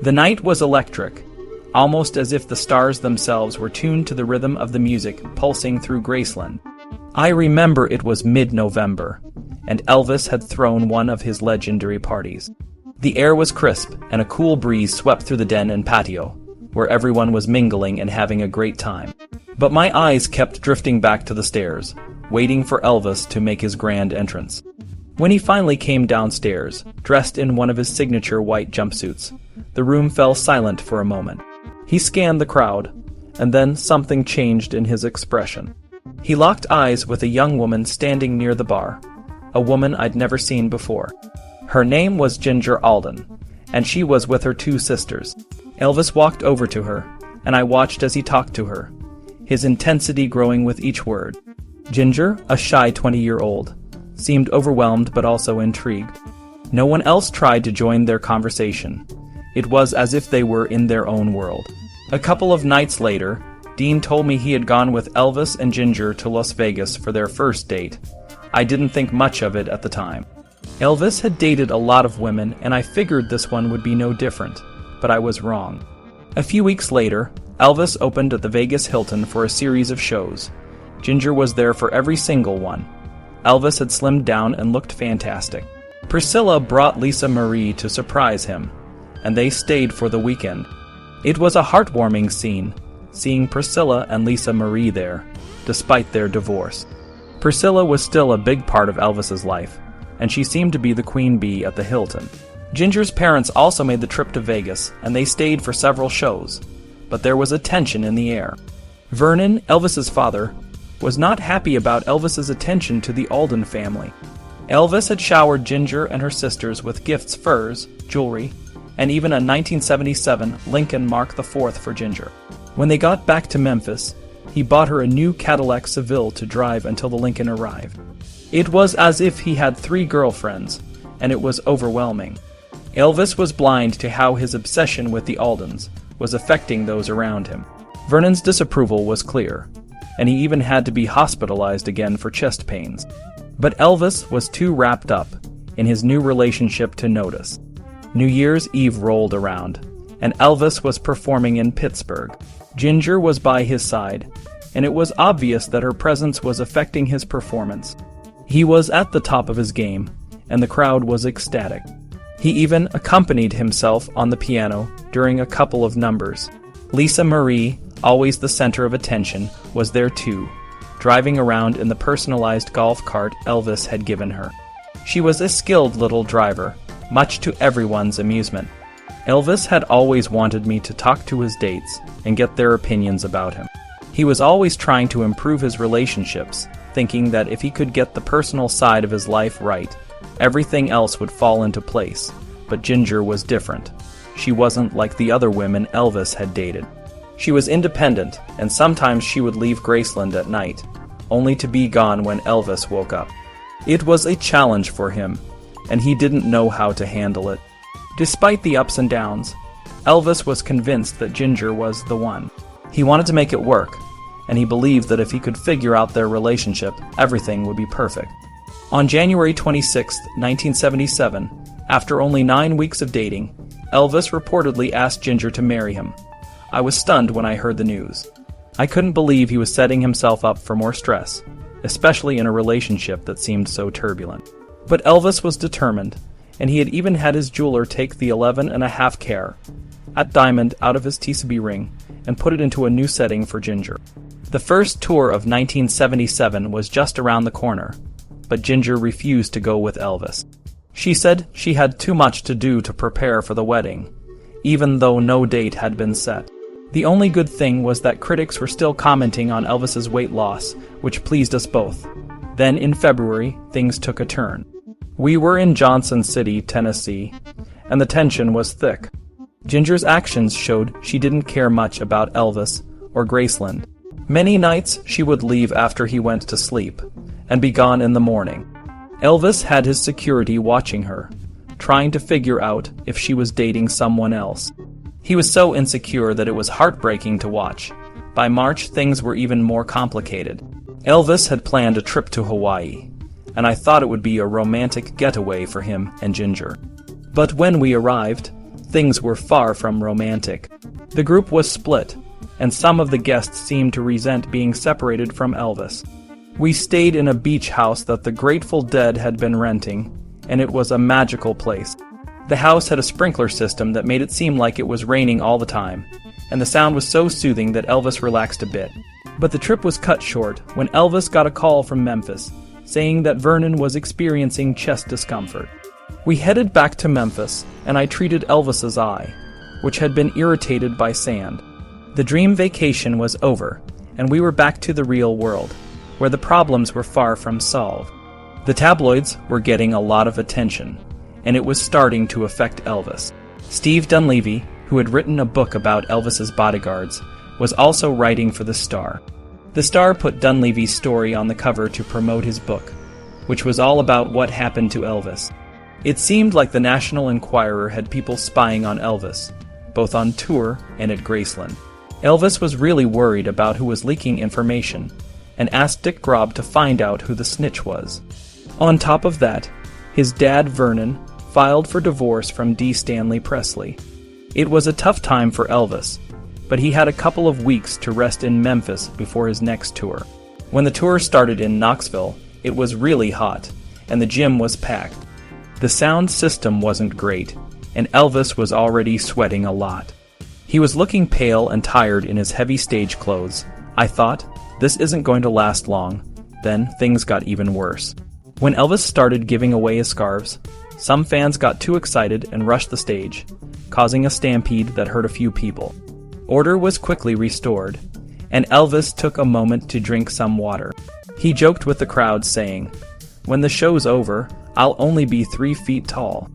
The night was electric, almost as if the stars themselves were tuned to the rhythm of the music pulsing through Graceland. I remember it was mid-November, and Elvis had thrown one of his legendary parties. The air was crisp, and a cool breeze swept through the den and patio, where everyone was mingling and having a great time. But my eyes kept drifting back to the stairs, waiting for Elvis to make his grand entrance. When he finally came downstairs, dressed in one of his signature white jumpsuits, the room fell silent for a moment. He scanned the crowd, and then something changed in his expression. He locked eyes with a young woman standing near the bar, a woman I'd never seen before. Her name was Ginger Alden, and she was with her two sisters. Elvis walked over to her, and I watched as he talked to her, his intensity growing with each word. Ginger, a shy 20-year-old, seemed overwhelmed but also intrigued. No one else tried to join their conversation. It was as if they were in their own world. A couple of nights later, Dean told me he had gone with Elvis and Ginger to Las Vegas for their first date. I didn't think much of it at the time. Elvis had dated a lot of women, and I figured this one would be no different, but I was wrong. A few weeks later, Elvis opened at the Vegas Hilton for a series of shows. Ginger was there for every single one. Elvis had slimmed down and looked fantastic. Priscilla brought Lisa Marie to surprise him, and they stayed for the weekend. It was a heartwarming scene, seeing Priscilla and Lisa Marie there, despite their divorce. Priscilla was still a big part of Elvis's life, and she seemed to be the queen bee at the Hilton. Ginger's parents also made the trip to Vegas, and they stayed for several shows, but there was a tension in the air. Vernon, Elvis's father, was not happy about Elvis's attention to the Alden family. Elvis had showered Ginger and her sisters with gifts, furs, jewelry, and even a 1977 Lincoln Mark IV for Ginger. When they got back to Memphis, he bought her a new Cadillac Seville to drive until the Lincoln arrived. It was as if he had 3 girlfriends, and it was overwhelming. Elvis was blind to how his obsession with the Aldens was affecting those around him. Vernon's disapproval was clear, and he even had to be hospitalized again for chest pains. But Elvis was too wrapped up in his new relationship to notice. New Year's Eve rolled around, and Elvis was performing in Pittsburgh. Ginger was by his side, and it was obvious that her presence was affecting his performance. He was at the top of his game, and the crowd was ecstatic. He even accompanied himself on the piano during a couple of numbers. Lisa Marie, always the center of attention, was there too, driving around in the personalized golf cart Elvis had given her. She was a skilled little driver, much to everyone's amusement. Elvis had always wanted me to talk to his dates and get their opinions about him. He was always trying to improve his relationships, thinking that if he could get the personal side of his life right, everything else would fall into place. But Ginger was different. She wasn't like the other women Elvis had dated. She was independent, and sometimes she would leave Graceland at night, only to be gone when Elvis woke up. It was a challenge for him, and he didn't know how to handle it. Despite the ups and downs, Elvis was convinced that Ginger was the one. He wanted to make it work, and he believed that if he could figure out their relationship, everything would be perfect. On January 26, 1977, after only 9 weeks of dating, Elvis reportedly asked Ginger to marry him. I was stunned when I heard the news. I couldn't believe he was setting himself up for more stress, especially in a relationship that seemed so turbulent. But Elvis was determined, and he had even had his jeweler take the 11.5 carat diamond out of his TCB ring and put it into a new setting for Ginger. The first tour of 1977 was just around the corner, but Ginger refused to go with Elvis. She said she had too much to do to prepare for the wedding, even though no date had been set. The only good thing was that critics were still commenting on Elvis's weight loss, which pleased us both. Then in February, things took a turn. We were in Johnson City, Tennessee, and the tension was thick. Ginger's actions showed she didn't care much about Elvis or Graceland. Many nights she would leave after he went to sleep, and be gone in the morning. Elvis had his security watching her, trying to figure out if she was dating someone else. He was so insecure that it was heartbreaking to watch. By March, things were even more complicated. Elvis had planned a trip to Hawaii, and I thought it would be a romantic getaway for him and Ginger. But when we arrived, things were far from romantic. The group was split, and some of the guests seemed to resent being separated from Elvis. We stayed in a beach house that the Grateful Dead had been renting, and it was a magical place. The house had a sprinkler system that made it seem like it was raining all the time, and the sound was so soothing that Elvis relaxed a bit. But the trip was cut short when Elvis got a call from Memphis, saying that Vernon was experiencing chest discomfort. We headed back to Memphis, and I treated Elvis's eye, which had been irritated by sand. The dream vacation was over, and we were back to the real world, where the problems were far from solved. The tabloids were getting a lot of attention, and it was starting to affect Elvis. Steve Dunleavy, who had written a book about Elvis's bodyguards, was also writing for the Star. The Star put Dunleavy's story on the cover to promote his book, which was all about what happened to Elvis. It seemed like the National Enquirer had people spying on Elvis, both on tour and at Graceland. Elvis was really worried about who was leaking information, and asked Dick Grobb to find out who the snitch was. On top of that, his dad Vernon filed for divorce from D. Stanley Presley. It was a tough time for Elvis, but he had a couple of weeks to rest in Memphis before his next tour. When the tour started in Knoxville, it was really hot, and the gym was packed. The sound system wasn't great, and Elvis was already sweating a lot. He was looking pale and tired in his heavy stage clothes. I thought, this isn't going to last long. Then things got even worse. When Elvis started giving away his scarves, some fans got too excited and rushed the stage, causing a stampede that hurt a few people. Order was quickly restored, and Elvis took a moment to drink some water. He joked with the crowd, saying, "When the show's over, I'll only be 3 feet tall."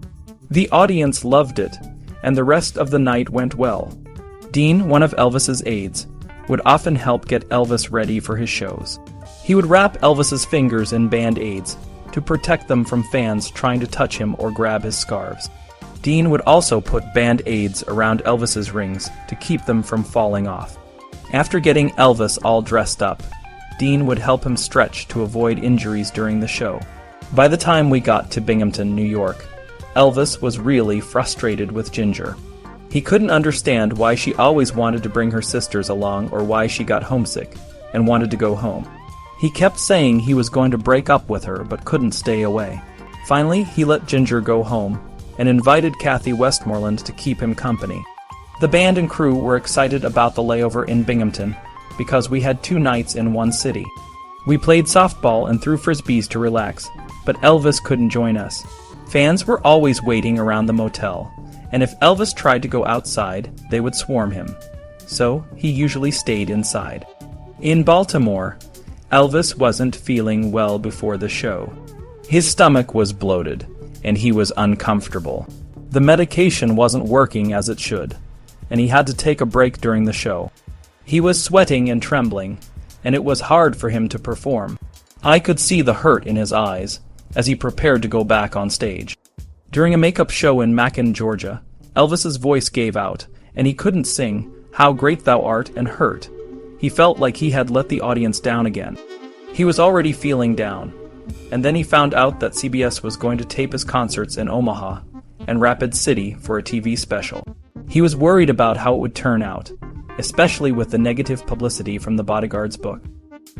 The audience loved it, and the rest of the night went well. Dean, one of Elvis's aides, would often help get Elvis ready for his shows. He would wrap Elvis's fingers in band-aids to protect them from fans trying to touch him or grab his scarves. Dean would also put band-aids around Elvis's rings to keep them from falling off. After getting Elvis all dressed up, Dean would help him stretch to avoid injuries during the show. By the time we got to Binghamton, New York, Elvis was really frustrated with Ginger. He couldn't understand why she always wanted to bring her sisters along or why she got homesick and wanted to go home. He kept saying he was going to break up with her but couldn't stay away. Finally, he let Ginger go home and invited Kathy Westmoreland to keep him company. The band and crew were excited about the layover in Binghamton because we had 2 nights in one city. We played softball and threw frisbees to relax, but Elvis couldn't join us. Fans were always waiting around the motel, and if Elvis tried to go outside, they would swarm him. So he usually stayed inside. In Baltimore, Elvis wasn't feeling well before the show. His stomach was bloated, and he was uncomfortable. The medication wasn't working as it should, and he had to take a break during the show. He was sweating and trembling, and it was hard for him to perform. I could see the hurt in his eyes as he prepared to go back on stage. During a makeup show in Macon, Georgia, Elvis's voice gave out, and he couldn't sing "How Great Thou Art" and hurt. He felt like he had let the audience down again. He was already feeling down, and then he found out that CBS was going to tape his concerts in Omaha and Rapid City for a TV special. He was worried about how it would turn out, especially with the negative publicity from the Bodyguards book.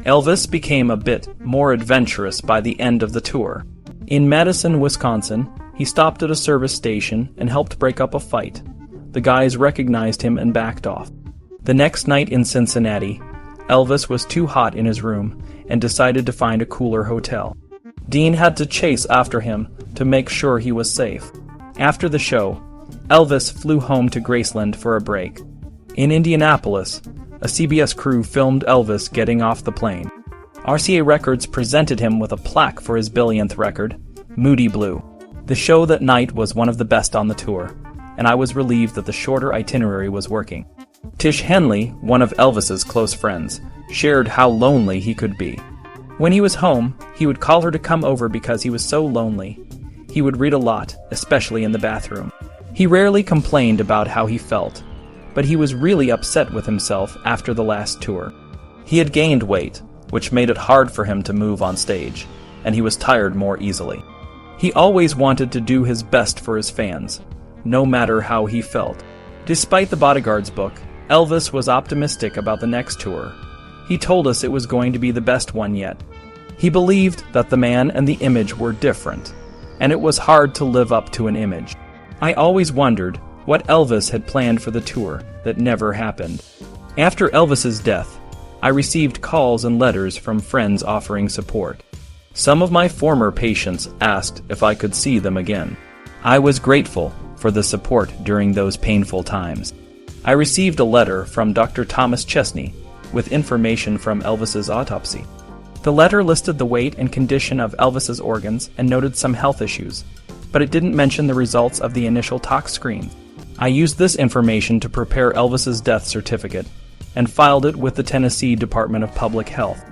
Elvis became a bit more adventurous by the end of the tour. In Madison, Wisconsin, he stopped at a service station and helped break up a fight. The guys recognized him and backed off. The next night in Cincinnati, Elvis was too hot in his room and decided to find a cooler hotel. Dean had to chase after him to make sure he was safe. After the show, Elvis flew home to Graceland for a break. In Indianapolis, a CBS crew filmed Elvis getting off the plane. RCA Records presented him with a plaque for his billionth record, Moody Blue. The show that night was one of the best on the tour, and I was relieved that the shorter itinerary was working. Tish Henley, one of Elvis's close friends, shared how lonely he could be. When he was home, he would call her to come over because he was so lonely. He would read a lot, especially in the bathroom. He rarely complained about how he felt, but he was really upset with himself after the last tour. He had gained weight, which made it hard for him to move on stage, and he was tired more easily. He always wanted to do his best for his fans, no matter how he felt. Despite the Bodyguards book, Elvis was optimistic about the next tour. He told us it was going to be the best one yet. He believed that the man and the image were different, and it was hard to live up to an image. I always wondered what Elvis had planned for the tour that never happened. After Elvis's death, I received calls and letters from friends offering support. Some of my former patients asked if I could see them again. I was grateful for the support during those painful times. I received a letter from Dr. Thomas Chesney with information from Elvis's autopsy. The letter listed the weight and condition of Elvis's organs and noted some health issues, but it didn't mention the results of the initial tox screen. I used this information to prepare Elvis's death certificate and filed it with the Tennessee Department of Public Health.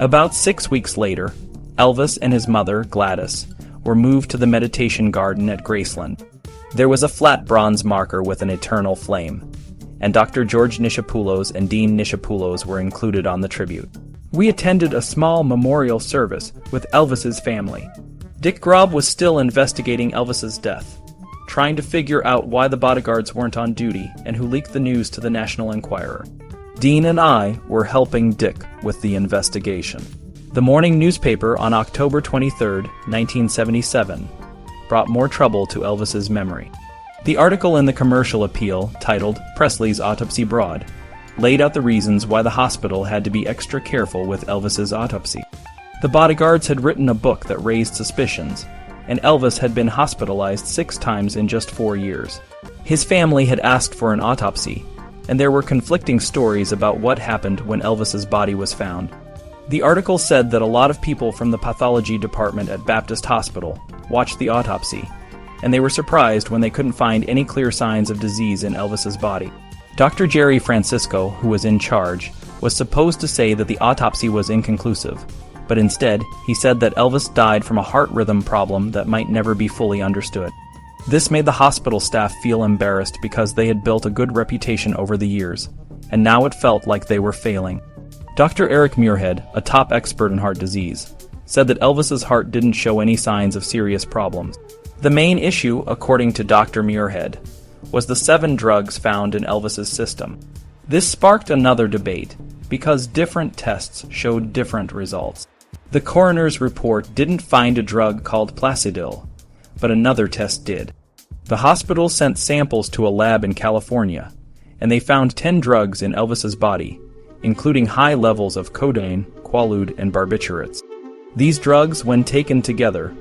About 6 weeks later, Elvis and his mother, Gladys, were moved to the meditation garden at Graceland. There was a flat bronze marker with an eternal flame, and Dr. George Nishapoulos and Dean Nishapoulos were included on the tribute. We attended a small memorial service with Elvis's family. Dick Grob was still investigating Elvis's death, trying to figure out why the bodyguards weren't on duty and who leaked the news to the National Enquirer. Dean and I were helping Dick with the investigation. The morning newspaper on October 23, 1977, brought more trouble to Elvis's memory. The article in the commercial appeal, titled Presley's Autopsy Broad, laid out the reasons why the hospital had to be extra careful with Elvis's autopsy. The bodyguards had written a book that raised suspicions, and Elvis had been hospitalized 6 times in just 4 years. His family had asked for an autopsy, and there were conflicting stories about what happened when Elvis's body was found. The article said that a lot of people from the pathology department at Baptist Hospital watched the autopsy, and they were surprised when they couldn't find any clear signs of disease in Elvis's body. Dr. Jerry Francisco, who was in charge, was supposed to say that the autopsy was inconclusive, but instead, he said that Elvis died from a heart rhythm problem that might never be fully understood. This made the hospital staff feel embarrassed because they had built a good reputation over the years, and now it felt like they were failing. Dr. Eric Muirhead, a top expert in heart disease, said that Elvis's heart didn't show any signs of serious problems. The main issue, according to Dr. Muirhead, was the 7 drugs found in Elvis's system. This sparked another debate, because different tests showed different results. The coroner's report didn't find a drug called Placidil, but another test did. The hospital sent samples to a lab in California, and they found 10 drugs in Elvis's body, including high levels of codeine, quaalude, and barbiturates. These drugs, when taken together,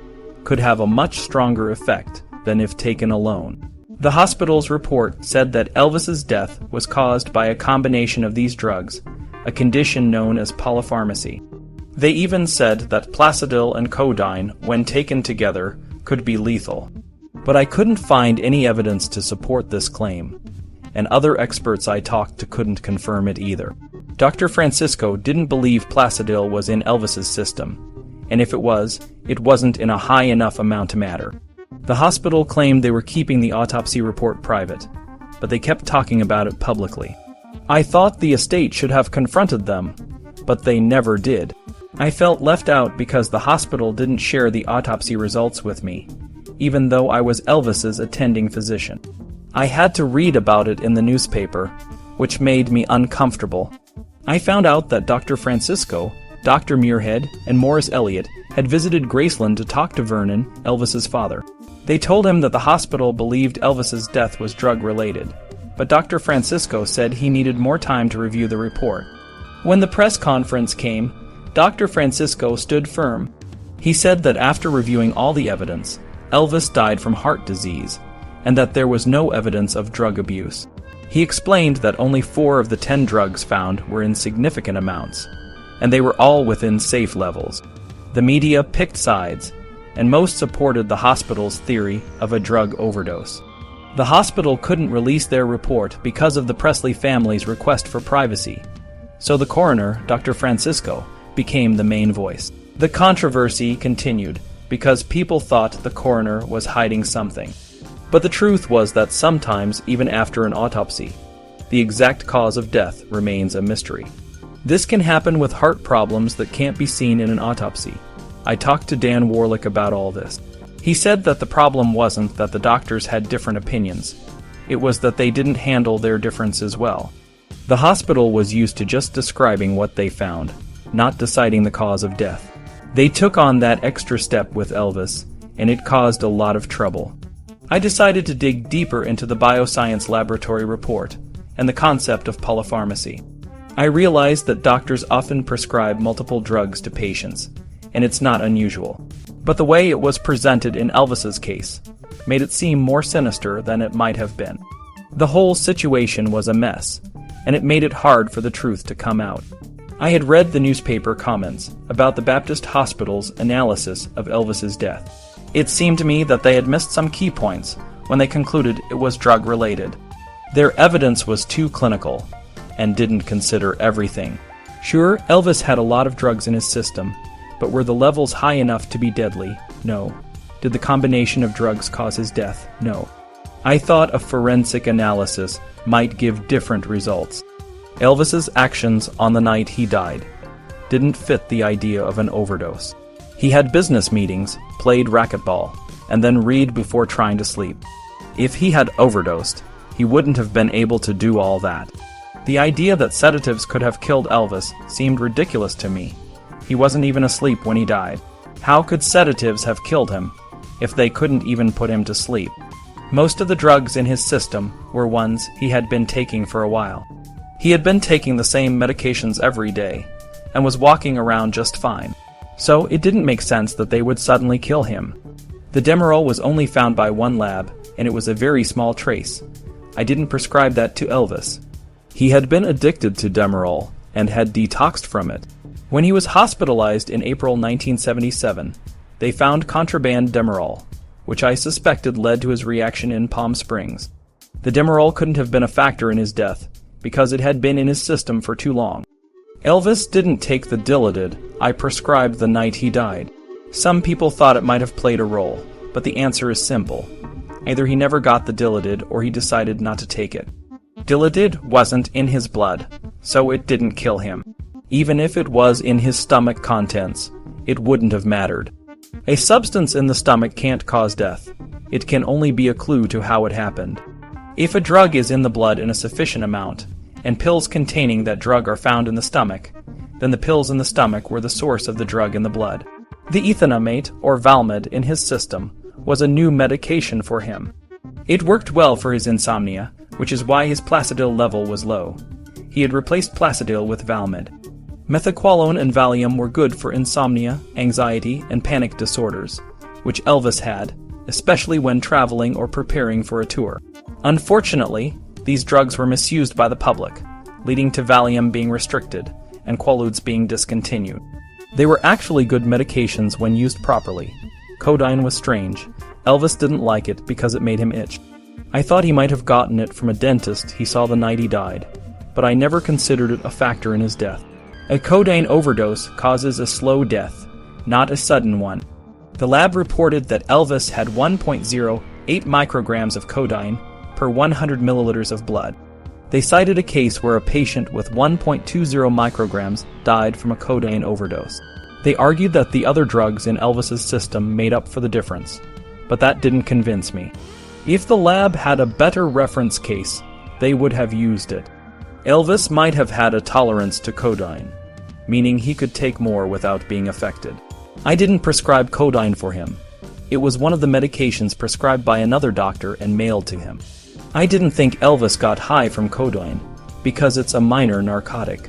could have a much stronger effect than if taken alone. The hospital's report said that Elvis's death was caused by a combination of these drugs, a condition known as polypharmacy. They even said that Placidil and codeine, when taken together, could be lethal. But I couldn't find any evidence to support this claim, and other experts I talked to couldn't confirm it either. Dr. Francisco didn't believe Placidil was in Elvis's system, and if it was, it wasn't in a high enough amount to matter. The hospital claimed they were keeping the autopsy report private, but they kept talking about it publicly. I thought the estate should have confronted them, but they never did. I felt left out because the hospital didn't share the autopsy results with me, even though I was Elvis's attending physician. I had to read about it in the newspaper, which made me uncomfortable. I found out that Dr. Francisco, Dr. Muirhead, and Morris Elliott had visited Graceland to talk to Vernon, Elvis's father. They told him that the hospital believed Elvis's death was drug-related, but Dr. Francisco said he needed more time to review the report. When the press conference came, Dr. Francisco stood firm. He said that after reviewing all the evidence, Elvis died from heart disease, and that there was no evidence of drug abuse. He explained that only 4 of the 10 drugs found were in significant amounts, and they were all within safe levels. The media picked sides, and most supported the hospital's theory of a drug overdose. The hospital couldn't release their report because of the Presley family's request for privacy, so the coroner, Dr. Francisco, became the main voice. The controversy continued because people thought the coroner was hiding something. But the truth was that sometimes, even after an autopsy, the exact cause of death remains a mystery. This can happen with heart problems that can't be seen in an autopsy. I talked to Dan Warlick about all this. He said that the problem wasn't that the doctors had different opinions. It was that they didn't handle their differences well. The hospital was used to just describing what they found, not deciding the cause of death. They took on that extra step with Elvis, and it caused a lot of trouble. I decided to dig deeper into the bioscience laboratory report and the concept of polypharmacy. I realized that doctors often prescribe multiple drugs to patients, and it's not unusual. But the way it was presented in Elvis's case made it seem more sinister than it might have been. The whole situation was a mess, and it made it hard for the truth to come out. I had read the newspaper comments about the Baptist Hospital's analysis of Elvis's death. It seemed to me that they had missed some key points when they concluded it was drug-related. Their evidence was too clinical and didn't consider everything. Sure, Elvis had a lot of drugs in his system, but were the levels high enough to be deadly? No. Did the combination of drugs cause his death? No. I thought a forensic analysis might give different results. Elvis's actions on the night he died didn't fit the idea of an overdose. He had business meetings, played racquetball, and then read before trying to sleep. If he had overdosed, he wouldn't have been able to do all that. The idea that sedatives could have killed Elvis seemed ridiculous to me. He wasn't even asleep when he died. How could sedatives have killed him if they couldn't even put him to sleep? Most of the drugs in his system were ones he had been taking for a while. He had been taking the same medications every day and was walking around just fine. So it didn't make sense that they would suddenly kill him. The Demerol was only found by one lab, and it was a very small trace. I didn't prescribe that to Elvis. He had been addicted to Demerol and had detoxed from it. When he was hospitalized in April 1977, they found contraband Demerol, which I suspected led to his reaction in Palm Springs. The Demerol couldn't have been a factor in his death, because it had been in his system for too long. Elvis didn't take the Dilaudid I prescribed the night he died. Some people thought it might have played a role, but the answer is simple. Either he never got the Dilaudid or he decided not to take it. Dilaudid wasn't in his blood, so it didn't kill him. Even if it was in his stomach contents, it wouldn't have mattered. A substance in the stomach can't cause death. It can only be a clue to how it happened. If a drug is in the blood in a sufficient amount, and pills containing that drug are found in the stomach, then the pills in the stomach were the source of the drug in the blood. The ethanamate, or Valmed, in his system was a new medication for him. It worked well for his insomnia, which is why his Placidil level was low. He had replaced Placidil with Valmed. Methaqualone and Valium were good for insomnia, anxiety, and panic disorders, which Elvis had, especially when traveling or preparing for a tour. Unfortunately, these drugs were misused by the public, leading to Valium being restricted and Quaaludes being discontinued. They were actually good medications when used properly. Codeine was strange. Elvis didn't like it because it made him itch. I thought he might have gotten it from a dentist he saw the night he died, but I never considered it a factor in his death. A codeine overdose causes a slow death, not a sudden one. The lab reported that Elvis had 1.08 micrograms of codeine per 100 milliliters of blood. They cited a case where a patient with 1.20 micrograms died from a codeine overdose. They argued that the other drugs in Elvis's system made up for the difference, but that didn't convince me. If the lab had a better reference case, they would have used it. Elvis might have had a tolerance to codeine, meaning he could take more without being affected. I didn't prescribe codeine for him. It was one of the medications prescribed by another doctor and mailed to him. I didn't think Elvis got high from codeine, because it's a minor narcotic.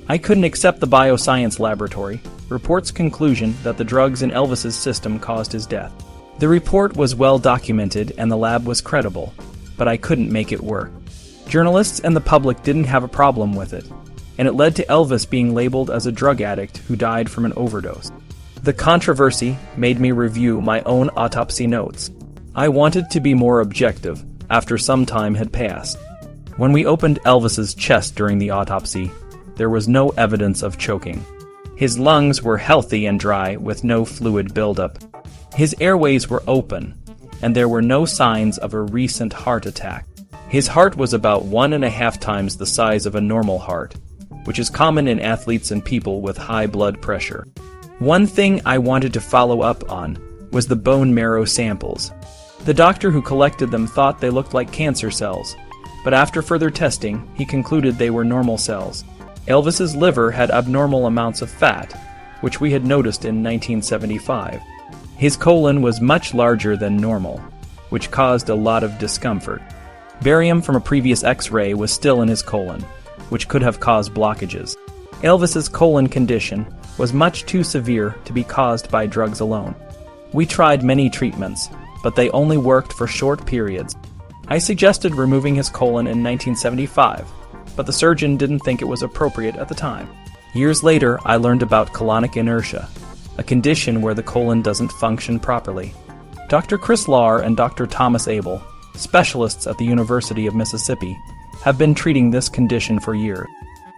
I couldn't accept the bioscience laboratory report's conclusion that the drugs in Elvis's system caused his death. The report was well documented and the lab was credible, but I couldn't make it work. Journalists and the public didn't have a problem with it, and it led to Elvis being labeled as a drug addict who died from an overdose. The controversy made me review my own autopsy notes. I wanted to be more objective after some time had passed. When we opened Elvis's chest during the autopsy, there was no evidence of choking. His lungs were healthy and dry with no fluid buildup. His airways were open, and there were no signs of a recent heart attack. His heart was about 1.5 times the size of a normal heart, which is common in athletes and people with high blood pressure. One thing I wanted to follow up on was the bone marrow samples. The doctor who collected them thought they looked like cancer cells, but after further testing, he concluded they were normal cells. Elvis's liver had abnormal amounts of fat, which we had noticed in 1975. His colon was much larger than normal, which caused a lot of discomfort. Barium from a previous X-ray was still in his colon, which could have caused blockages. Elvis's colon condition was much too severe to be caused by drugs alone. We tried many treatments, but they only worked for short periods. I suggested removing his colon in 1975, but the surgeon didn't think it was appropriate at the time. Years later, I learned about colonic inertia, a condition where the colon doesn't function properly. Dr. Chris Lahr and Dr. Thomas Abel, specialists at the University of Mississippi, have been treating this condition for years.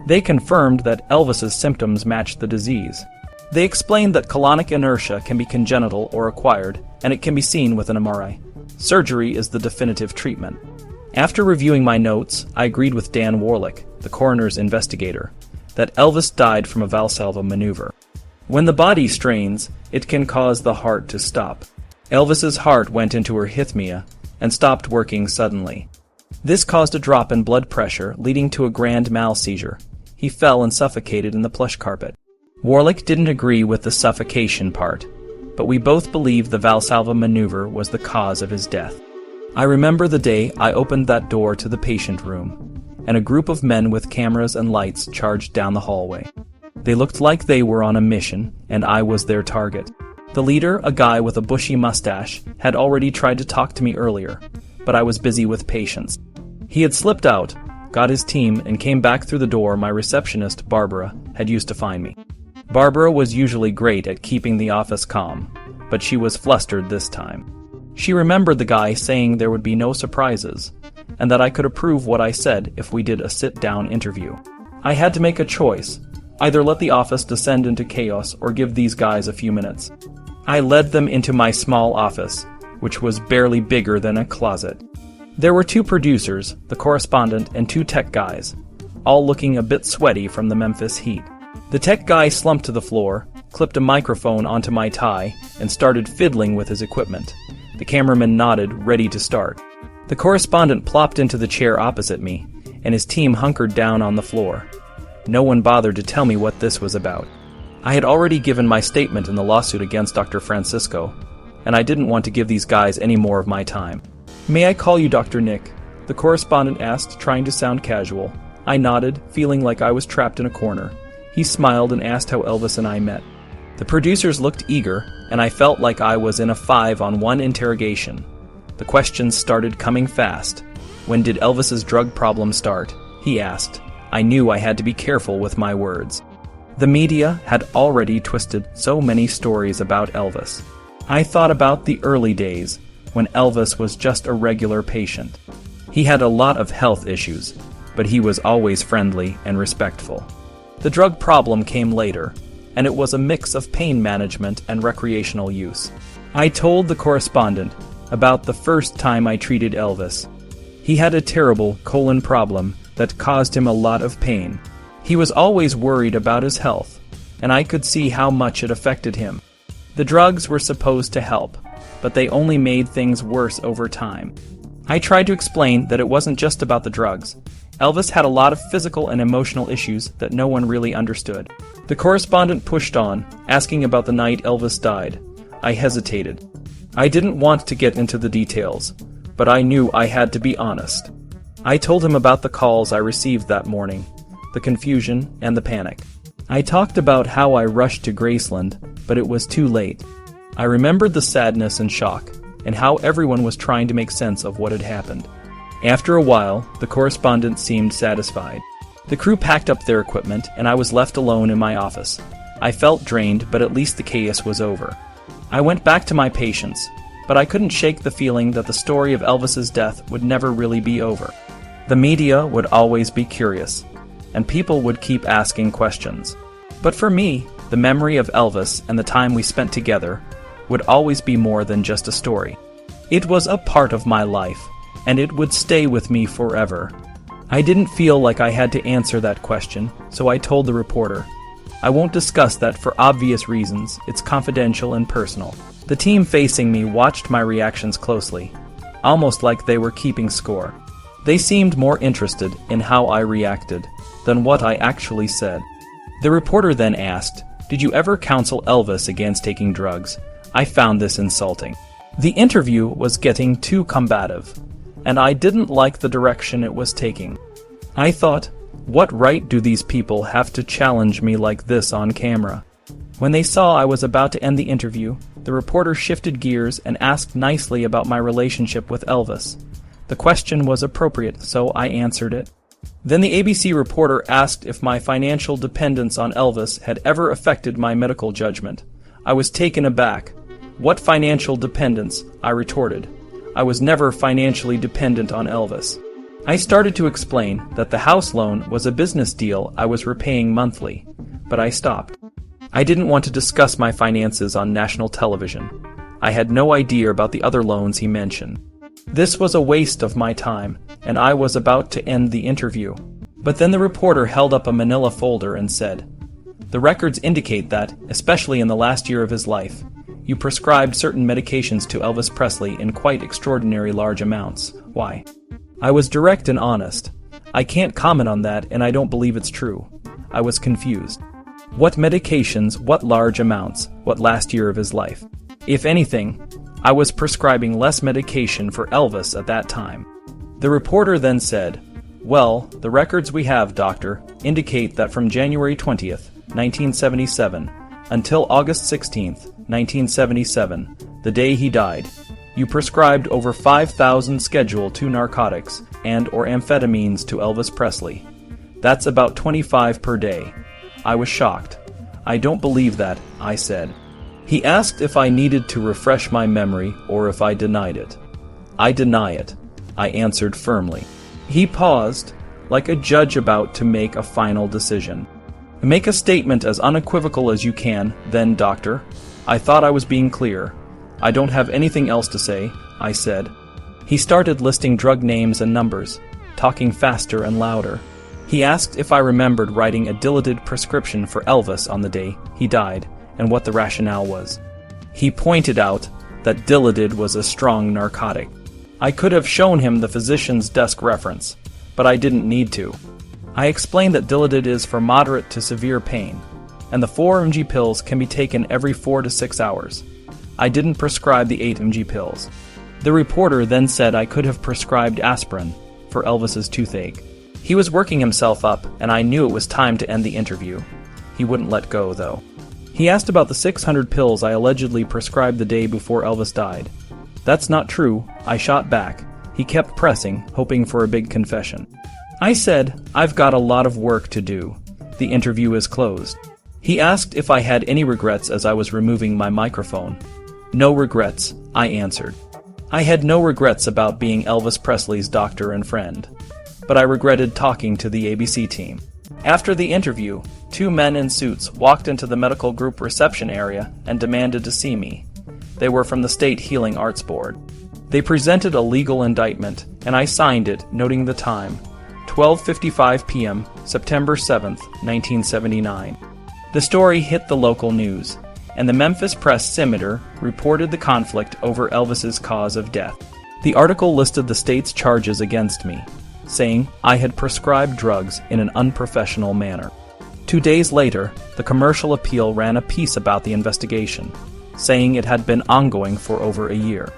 They confirmed that Elvis's symptoms matched the disease. They explained that colonic inertia can be congenital or acquired, and it can be seen with an MRI. Surgery is the definitive treatment. After reviewing my notes, I agreed with Dan Warlick, the coroner's investigator, that Elvis died from a Valsalva maneuver. When the body strains, it can cause the heart to stop. Elvis's heart went into arrhythmia and stopped working suddenly. This caused a drop in blood pressure, leading to a grand mal seizure. He fell and suffocated in the plush carpet. Warlick didn't agree with the suffocation part, but we both believe the Valsalva maneuver was the cause of his death. I remember the day I opened that door to the patient room, and a group of men with cameras and lights charged down the hallway. They looked like they were on a mission, and I was their target. The leader, a guy with a bushy mustache, had already tried to talk to me earlier, but I was busy with patients. He had slipped out, got his team, and came back through the door my receptionist, Barbara, had used to find me. Barbara was usually great at keeping the office calm, but she was flustered this time. She remembered the guy saying there would be no surprises, and that I could approve what I said if we did a sit-down interview. I had to make a choice, either let the office descend into chaos or give these guys a few minutes. I led them into my small office, which was barely bigger than a closet. There were 2 producers, the correspondent, and 2 tech guys, all looking a bit sweaty from the Memphis heat. The tech guy slumped to the floor, clipped a microphone onto my tie, and started fiddling with his equipment. The cameraman nodded, ready to start. The correspondent plopped into the chair opposite me, and his team hunkered down on the floor. No one bothered to tell me what this was about. I had already given my statement in the lawsuit against Dr. Francisco, and I didn't want to give these guys any more of my time. "May I call you Dr. Nick?" the correspondent asked, trying to sound casual. I nodded, feeling like I was trapped in a corner. He smiled and asked how Elvis and I met. The producers looked eager, and I felt like I was in a 5-on-1 interrogation. The questions started coming fast. When did Elvis's drug problem start? He asked. I knew I had to be careful with my words. The media had already twisted so many stories about Elvis. I thought about the early days, when Elvis was just a regular patient. He had a lot of health issues, but he was always friendly and respectful. The drug problem came later, and it was a mix of pain management and recreational use. I told the correspondent about the first time I treated Elvis. He had a terrible colon problem that caused him a lot of pain. He was always worried about his health, and I could see how much it affected him. The drugs were supposed to help, but they only made things worse over time. I tried to explain that it wasn't just about the drugs. Elvis had a lot of physical and emotional issues that no one really understood. The correspondent pushed on, asking about the night Elvis died. I hesitated. I didn't want to get into the details, but I knew I had to be honest. I told him about the calls I received that morning, the confusion and the panic. I talked about how I rushed to Graceland, but it was too late. I remembered the sadness and shock, and how everyone was trying to make sense of what had happened. After a while, the correspondent seemed satisfied. The crew packed up their equipment, and I was left alone in my office. I felt drained, but at least the chaos was over. I went back to my patients, but I couldn't shake the feeling that the story of Elvis's death would never really be over. The media would always be curious, and people would keep asking questions. But for me, the memory of Elvis and the time we spent together would always be more than just a story. It was a part of my life, and it would stay with me forever. I didn't feel like I had to answer that question, so I told the reporter, "I won't discuss that for obvious reasons. It's confidential and personal." The team facing me watched my reactions closely, almost like they were keeping score. They seemed more interested in how I reacted than what I actually said. The reporter then asked, "Did you ever counsel Elvis against taking drugs?" I found this insulting. The interview was getting too combative, and I didn't like the direction it was taking. I thought, what right do these people have to challenge me like this on camera? When they saw I was about to end the interview, the reporter shifted gears and asked nicely about my relationship with Elvis. The question was appropriate, so I answered it. Then the ABC reporter asked if my financial dependence on Elvis had ever affected my medical judgment. I was taken aback. "What financial dependence?" I retorted. I was never financially dependent on Elvis. I started to explain that the house loan was a business deal I was repaying monthly, but I stopped. I didn't want to discuss my finances on national television. I had no idea about the other loans he mentioned. This was a waste of my time, and I was about to end the interview. But then the reporter held up a manila folder and said, "The records indicate that, especially in the last year of his life, you prescribed certain medications to Elvis Presley in quite extraordinary large amounts. Why?" I was direct and honest. "I can't comment on that, and I don't believe it's true." I was confused. What medications, what large amounts, what last year of his life? If anything, I was prescribing less medication for Elvis at that time. The reporter then said, "Well, the records we have, doctor, indicate that from January 20th, 1977, until August 16th, 1977, the day he died, you prescribed over 5,000 Schedule II narcotics and/or amphetamines to Elvis Presley. That's about 25 per day." I was shocked. "I don't believe that," I said. He asked if I needed to refresh my memory or if I denied it. "I deny it," I answered firmly. He paused, like a judge about to make a final decision. "Make a statement as unequivocal as you can, then, doctor." I thought I was being clear. "I don't have anything else to say," I said. He started listing drug names and numbers, talking faster and louder. He asked if I remembered writing a dilated prescription for Elvis on the day he died, and what the rationale was. He pointed out that dilated was a strong narcotic. I could have shown him the physician's desk reference, but I didn't need to. I explained that dilated is for moderate to severe pain, and the 4 mg pills can be taken every 4 to 6 hours. I didn't prescribe the 8 mg pills. The reporter then said I could have prescribed aspirin for Elvis's toothache. He was working himself up, and I knew it was time to end the interview. He wouldn't let go, though. He asked about the 600 pills I allegedly prescribed the day before Elvis died. "That's not true," I shot back. He kept pressing, hoping for a big confession. I said, "I've got a lot of work to do. The interview is closed." He asked if I had any regrets as I was removing my microphone. "No regrets," I answered. I had no regrets about being Elvis Presley's doctor and friend, but I regretted talking to the ABC team. After the interview, 2 men in suits walked into the medical group reception area and demanded to see me. They were from the State Healing Arts Board. They presented a legal indictment, and I signed it, noting the time, 12:55 p.m., September 7th, 1979. The story hit the local news, and the Memphis Press-Scimitar reported the conflict over Elvis's cause of death. The article listed the state's charges against me, saying I had prescribed drugs in an unprofessional manner. 2 days later, the Commercial Appeal ran a piece about the investigation, saying it had been ongoing for over a year.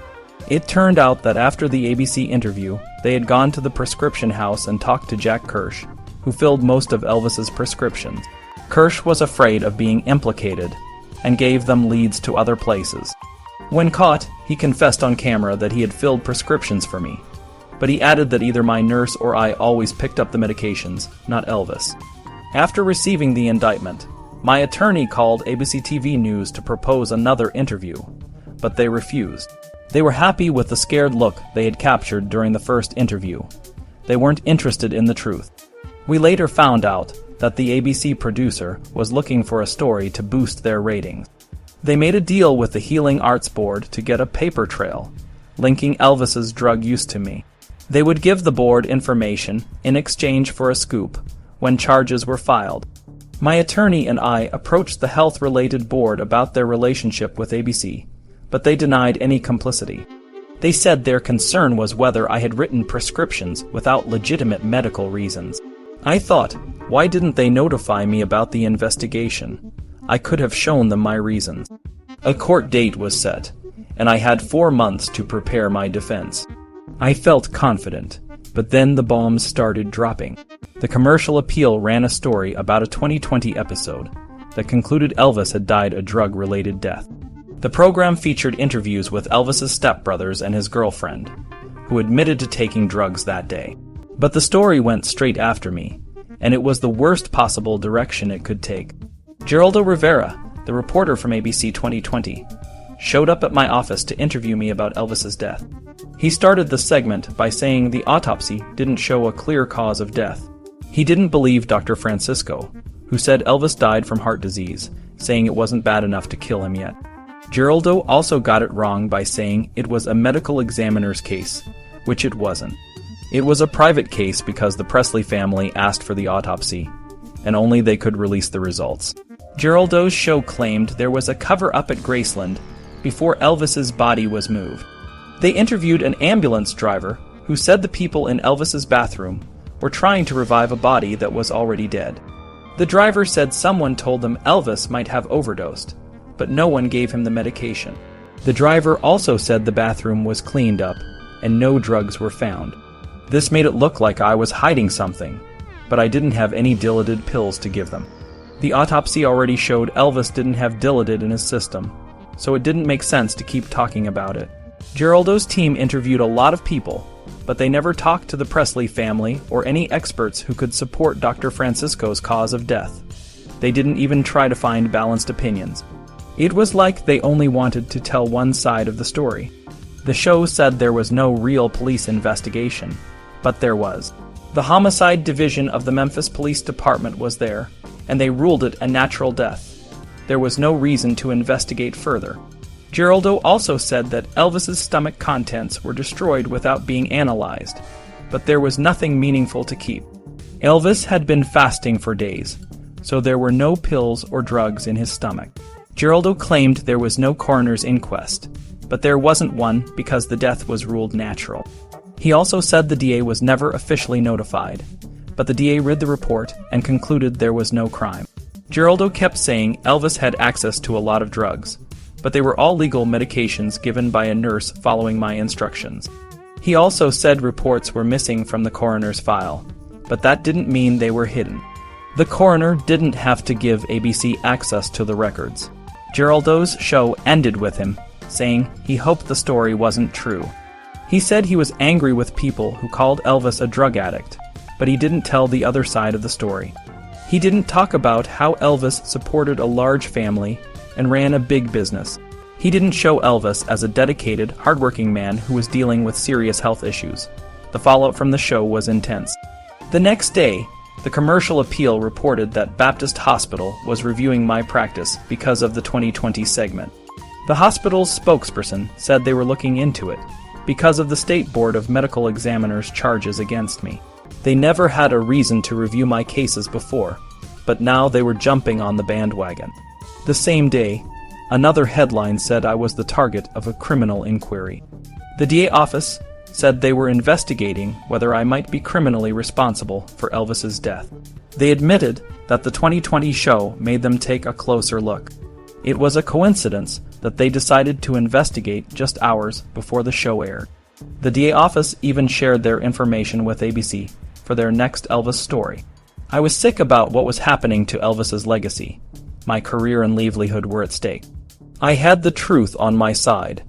It turned out that after the ABC interview, they had gone to the prescription house and talked to Jack Kirsch, who filled most of Elvis's prescriptions. Kirsch was afraid of being implicated and gave them leads to other places. When caught, he confessed on camera that he had filled prescriptions for me, but he added that either my nurse or I always picked up the medications, not Elvis. After receiving the indictment, my attorney called ABC TV News to propose another interview, but they refused. They were happy with the scared look they had captured during the first interview. They weren't interested in the truth. We later found out that the ABC producer was looking for a story to boost their ratings. They made a deal with the Healing Arts Board to get a paper trail, linking Elvis's drug use to me. They would give the board information in exchange for a scoop when charges were filed. My attorney and I approached the health-related board about their relationship with ABC, but they denied any complicity. They said their concern was whether I had written prescriptions without legitimate medical reasons. I thought, why didn't they notify me about the investigation? I could have shown them my reasons. A court date was set, and I had 4 months to prepare my defense. I felt confident, but then the bombs started dropping. The commercial appeal ran a story about a 2020 episode that concluded Elvis had died a drug-related death. The program featured interviews with Elvis's stepbrothers and his girlfriend, who admitted to taking drugs that day. But the story went straight after me, and it was the worst possible direction it could take. Geraldo Rivera, the reporter from ABC 2020, showed up at my office to interview me about Elvis's death. He started the segment by saying the autopsy didn't show a clear cause of death. He didn't believe Dr. Francisco, who said Elvis died from heart disease, saying it wasn't bad enough to kill him yet. Geraldo also got it wrong by saying it was a medical examiner's case, which it wasn't. It was a private case because the Presley family asked for the autopsy, and only they could release the results. Geraldo's show claimed there was a cover-up at Graceland before Elvis's body was moved. They interviewed an ambulance driver who said the people in Elvis's bathroom were trying to revive a body that was already dead. The driver said someone told them Elvis might have overdosed, but no one gave him the medication. The driver also said the bathroom was cleaned up and no drugs were found. This made it look like I was hiding something, but I didn't have any dilated pills to give them. The autopsy already showed Elvis didn't have Dilaudid in his system, so it didn't make sense to keep talking about it. Geraldo's team interviewed a lot of people, but they never talked to the Presley family or any experts who could support Dr. Francisco's cause of death. They didn't even try to find balanced opinions. It was like they only wanted to tell one side of the story. The show said there was no real police investigation, but there was. The homicide division of the Memphis Police Department was there, and they ruled it a natural death. There was no reason to investigate further. Geraldo also said that Elvis's stomach contents were destroyed without being analyzed, but there was nothing meaningful to keep. Elvis had been fasting for days, so there were no pills or drugs in his stomach. Geraldo claimed there was no coroner's inquest, but there wasn't one because the death was ruled natural. He also said the DA was never officially notified, but the DA read the report and concluded there was no crime. Geraldo kept saying Elvis had access to a lot of drugs, but they were all legal medications given by a nurse following my instructions. He also said reports were missing from the coroner's file, but that didn't mean they were hidden. The coroner didn't have to give ABC access to the records. Geraldo's show ended with him saying he hoped the story wasn't true. He said he was angry with people who called Elvis a drug addict, but he didn't tell the other side of the story. He didn't talk about how Elvis supported a large family and ran a big business. He didn't show Elvis as a dedicated, hardworking man who was dealing with serious health issues. The fallout from the show was intense. The next day, the commercial appeal reported that Baptist Hospital was reviewing my practice because of the 2020 segment. The hospital's spokesperson said they were looking into it because of the State Board of Medical Examiners' charges against me. They never had a reason to review my cases before, but now they were jumping on the bandwagon. The same day, another headline said I was the target of a criminal inquiry. The DA office said they were investigating whether I might be criminally responsible for Elvis's death. They admitted that the 2020 show made them take a closer look. It was a coincidence that they decided to investigate just hours before the show aired. The DA office even shared their information with ABC for their next Elvis story. I was sick about what was happening to Elvis's legacy. My career and livelihood were at stake. I had the truth on my side,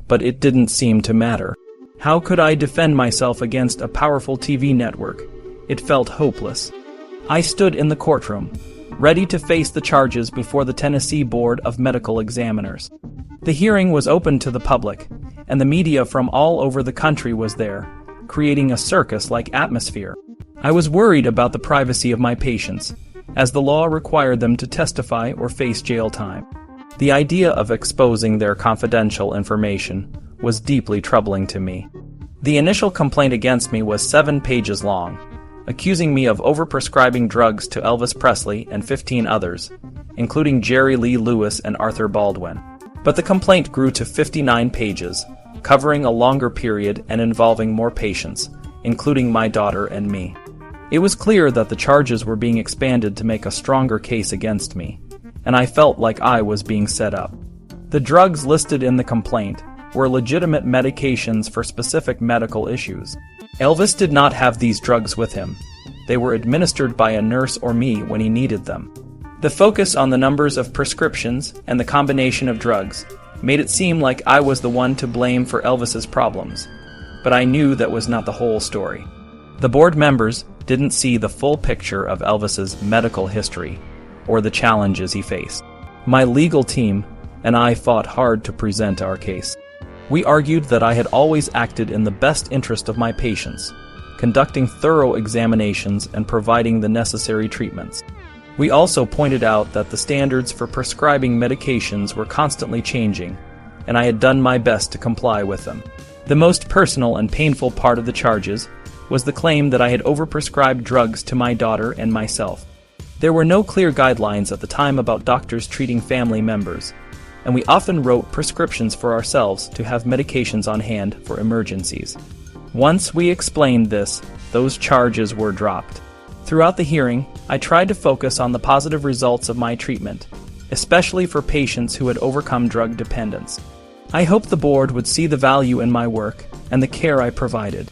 but it didn't seem to matter. How could I defend myself against a powerful TV network? It felt hopeless. I stood in the courtroom, ready to face the charges before the Tennessee Board of Medical Examiners. The hearing was open to the public, and the media from all over the country was there, creating a circus-like atmosphere. I was worried about the privacy of my patients, as the law required them to testify or face jail time. The idea of exposing their confidential information was deeply troubling to me. The initial complaint against me was 7 pages long, accusing me of overprescribing drugs to Elvis Presley and 15 others, including Jerry Lee Lewis and Arthur Baldwin. But the complaint grew to 59 pages, covering a longer period and involving more patients, including my daughter and me. It was clear that the charges were being expanded to make a stronger case against me, and I felt like I was being set up. The drugs listed in the complaint were legitimate medications for specific medical issues. Elvis did not have these drugs with him. They were administered by a nurse or me when he needed them. The focus on the numbers of prescriptions and the combination of drugs made it seem like I was the one to blame for Elvis's problems, but I knew that was not the whole story. The board members didn't see the full picture of Elvis's medical history or the challenges he faced. My legal team and I fought hard to present our case. We argued that I had always acted in the best interest of my patients, conducting thorough examinations and providing the necessary treatments. We also pointed out that the standards for prescribing medications were constantly changing, and I had done my best to comply with them. The most personal and painful part of the charges was the claim that I had overprescribed drugs to my daughter and myself. There were no clear guidelines at the time about doctors treating family members, and we often wrote prescriptions for ourselves to have medications on hand for emergencies. Once we explained this, those charges were dropped. Throughout the hearing, I tried to focus on the positive results of my treatment, especially for patients who had overcome drug dependence. I hoped the board would see the value in my work and the care I provided.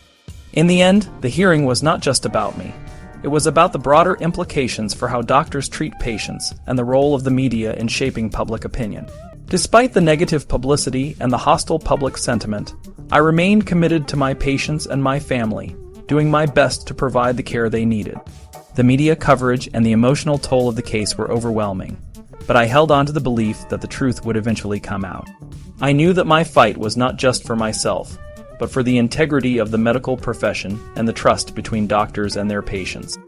In the end, the hearing was not just about me. It was about the broader implications for how doctors treat patients and the role of the media in shaping public opinion. Despite the negative publicity and the hostile public sentiment, I remained committed to my patients and my family, doing my best to provide the care they needed. The media coverage and the emotional toll of the case were overwhelming, but I held on to the belief that the truth would eventually come out. I knew that my fight was not just for myself, but for the integrity of the medical profession and the trust between doctors and their patients.